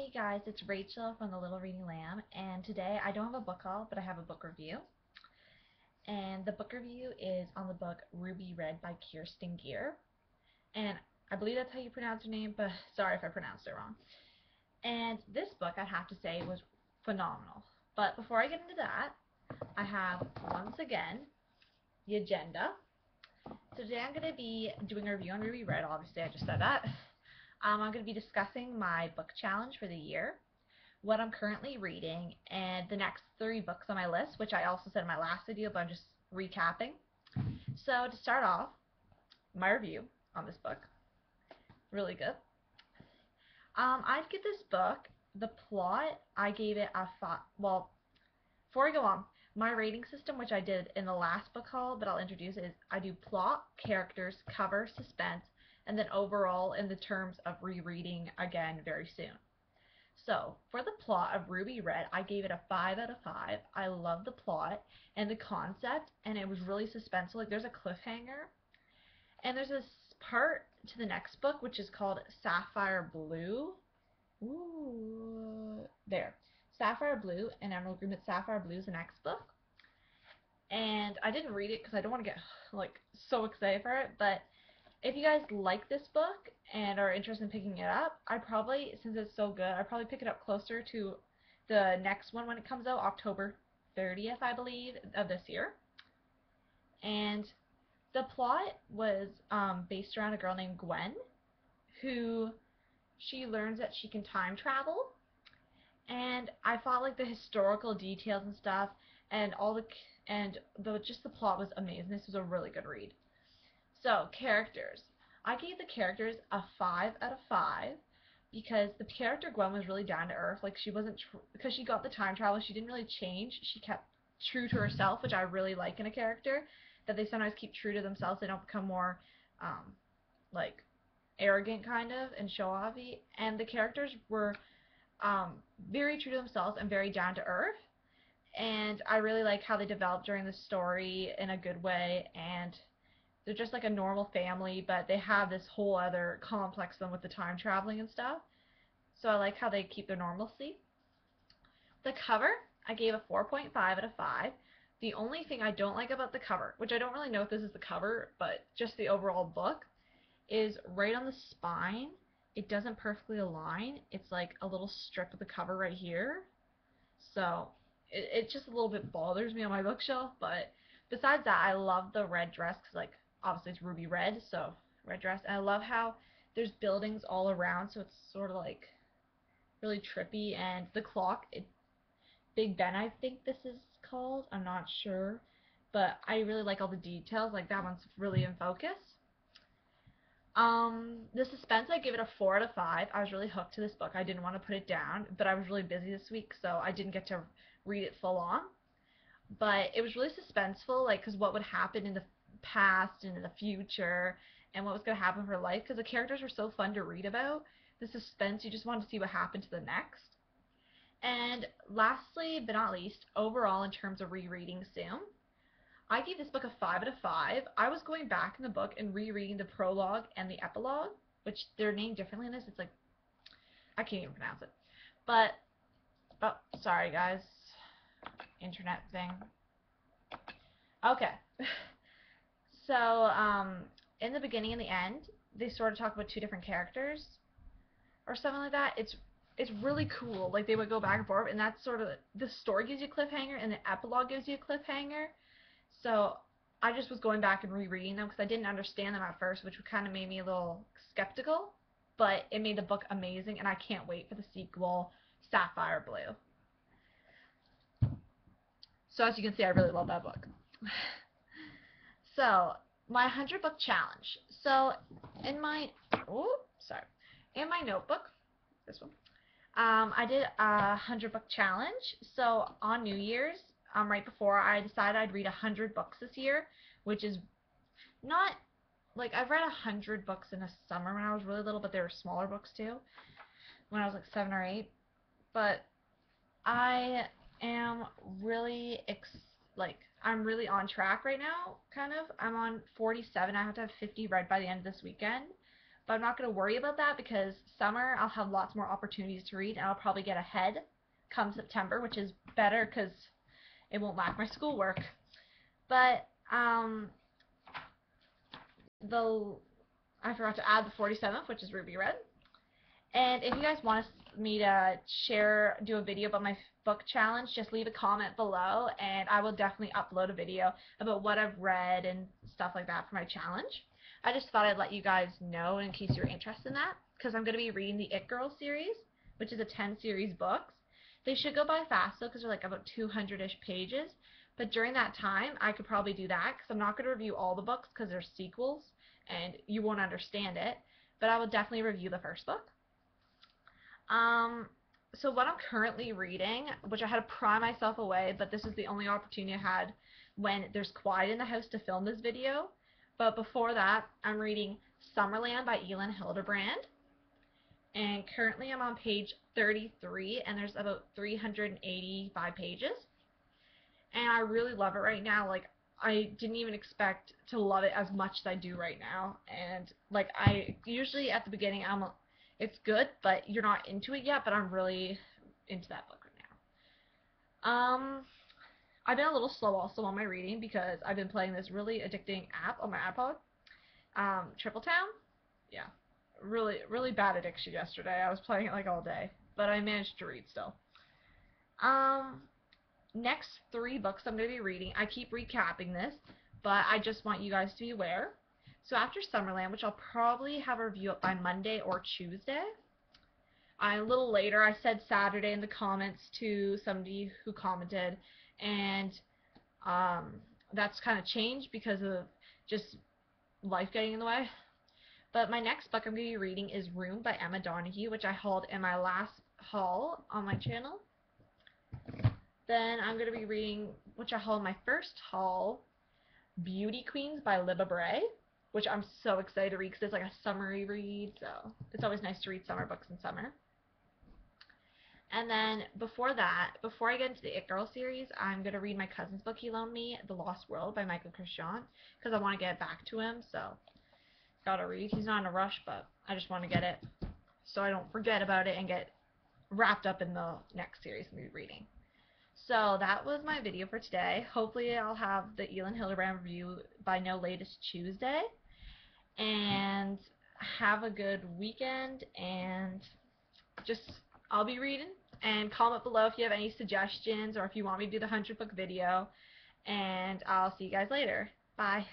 Hey guys, it's Rachel from The Little Reading Lamb, and today I don't have a book haul, but I have a book review. And the book review is on the book Ruby Red by Kerstin Gier. And I believe that's how you pronounce her name, but sorry if I pronounced it wrong. And this book, I'd have to say, was phenomenal. But before I get into that, I have, once again, the agenda. So today I'm going to be doing a review on Ruby Red, obviously I just said that. I'm going to be discussing my book challenge for the year, what I'm currently reading, and the next 3 books on my list, which I also said in my last video, but I'm just recapping. So to start off, my review on this book, really good. I'd give this book, the plot, I gave it a 5, well, before I go on, my rating system, which I did in the last book haul, but I'll introduce it, is I do plot, characters, cover, suspense, and then overall in the terms of rereading again very soon. So, for the plot of Ruby Red, I gave it a 5 out of 5. I love the plot and the concept, and it was really suspenseful. Like, there's a cliffhanger, and there's this part to the next book, which is called Sapphire Blue. Ooh, there. Sapphire Blue and Emerald Green, but Sapphire Blue is the next book. And I didn't read it because I don't want to get, like, so excited for it, but if you guys like this book and are interested in picking it up, I'd probably, since it's so good, I'd probably pick it up closer to the next one when it comes out, October 30th, I believe, of this year. And the plot was based around a girl named Gwen, who she learns that she can time travel. And I thought like the historical details and stuff, and just the plot was amazing. This was a really good read. So, characters. I gave the characters a 5 out of 5 because the character Gwen was really down to earth. Like, she wasn't, because she got the time travel, she didn't really change. She kept true to herself, which I really like in a character, that they sometimes keep true to themselves. They don't become more, like, arrogant kind of and show-offy. And the characters were very true to themselves and very down to earth. And I really like how they developed during the story in a good way, and they're just like a normal family, but they have this whole other complex them with the time traveling and stuff. So I like how they keep their normalcy. The cover, I gave a 4.5 out of 5. The only thing I don't like about the cover, which I don't really know if this is the cover, but just the overall book, is right on the spine, it doesn't perfectly align. It's like a little strip of the cover right here. So it just a little bit bothers me on my bookshelf, but besides that, I love the red dress because, like, obviously it's ruby red, so red dress. And I love how there's buildings all around, so it's sort of like really trippy. And the clock, Big Ben, I think this is called. I'm not sure, but I really like all the details. Like, that one's really in focus. The suspense, I give it a 4 out of 5. I was really hooked to this book. I didn't want to put it down, but I was really busy this week, so I didn't get to read it full on. But it was really suspenseful, like, because what would happen in the past and in the future, and what was going to happen in her life, because the characters were so fun to read about. The suspense, you just wanted to see what happened to the next. And lastly, but not least, overall in terms of rereading soon, I gave this book a 5 out of 5. I was going back in the book and rereading the prologue and the epilogue, which they're named differently in this. It's like, I can't even pronounce it. But, oh, sorry guys, internet thing. Okay. So, in the beginning and the end, they sort of talk about 2 different characters or something like that. It's really cool. Like, they would go back and forth, and that's sort of, the story gives you a cliffhanger and the epilogue gives you a cliffhanger. So I just was going back and rereading them because I didn't understand them at first, which kind of made me a little skeptical. But it made the book amazing, and I can't wait for the sequel, Sapphire Blue. So as you can see, I really love that book. So, my 100 book challenge. So, in my, in my notebook, this one, I did a 100 book challenge. So, on New Year's, right before, I decided I'd read 100 books this year, which is not, like, I've read 100 books in a summer when I was really little, but they were smaller books too, when I was like 7 or 8. But I am really I'm really on track right now, kind of. I'm on 47. I have to have 50 read by the end of this weekend, But I'm not going to worry about that because summer I'll have lots more opportunities to read, and I'll probably get ahead come September, which is better because it won't lack my schoolwork. But the I forgot to add the 47th, which is Ruby Red. And if you guys want me to do a video about my book challenge, just leave a comment below, and I will definitely upload a video about what I've read and stuff like that for my challenge. I just thought I'd let you guys know in case you're interested in that, because I'm going to be reading the It Girl series, which is a 10-series books. They should go by fast, though, because they're like about 200-ish pages. But during that time, I could probably do that, because I'm not going to review all the books, because they're sequels, and you won't understand it. But I will definitely review the first book. So what I'm currently reading, which I had to pry myself away, but this is the only opportunity I had when there's quiet in the house to film this video. But before that, I'm reading Summerland by Elin Hilderbrand. And currently I'm on page 33, and there's about 385 pages. And I really love it right now. Like, I didn't even expect to love it as much as I do right now. And, like, I usually at the beginning, it's good, but you're not into it yet, but I'm really into that book right now. I've been a little slow also on my reading because I've been playing this really addicting app on my iPod, Triple Town. Yeah, really bad addiction yesterday. I was playing it like all day, but I managed to read still. Next 3 books I'm going to be reading, I keep recapping this, but I just want you guys to be aware. So after Summerland, which I'll probably have a review up by Monday or Tuesday. A little later, I said Saturday in the comments to somebody who commented, and that's kind of changed because of just life getting in the way. But my next book I'm going to be reading is Room by Emma Donoghue, which I hauled in my last haul on my channel. Then I'm going to be reading, which I hauled in my first haul, Beauty Queens by Libba Bray, which I'm so excited to read because it's like a summery read, so it's always nice to read summer books in summer. And then before that, before I get into the It Girl series, I'm going to read my cousin's book he loaned me, The Lost World by Michael Kerstin, because I want to get it back to him, so gotta read. He's not in a rush, but I just want to get it so I don't forget about it and get wrapped up in the next series I'm going to be reading. So that was my video for today. Hopefully I'll have the Elin Hilderbrand review by no latest Tuesday. And have a good weekend, and I'll be reading. And comment below if you have any suggestions or if you want me to do the 100 book video. And I'll see you guys later. Bye.